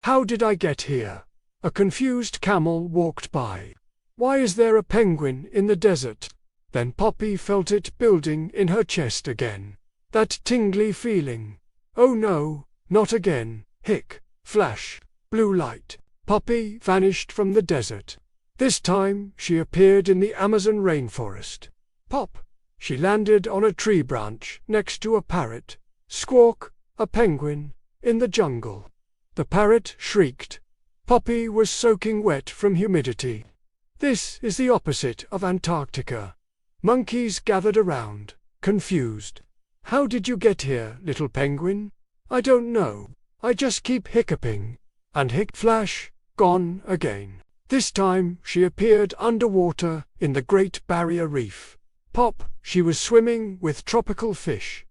How did I get here? A confused camel walked by. Why is there a penguin in the desert? Then Poppy felt it building in her chest again. That tingly feeling. Oh no, not again. Hic, flash, blue light. Poppy vanished from the desert. This time she appeared in the Amazon rainforest. Pop! She landed on a tree branch next to a parrot. Squawk! A penguin in the jungle. The parrot shrieked. Poppy was soaking wet from humidity. This is the opposite of Antarctica. Monkeys gathered around, confused. How did you get here, little penguin? I don't know. I just keep hiccuping. And flash, gone again. This time she appeared underwater in the Great Barrier Reef. Pop, she was swimming with tropical fish.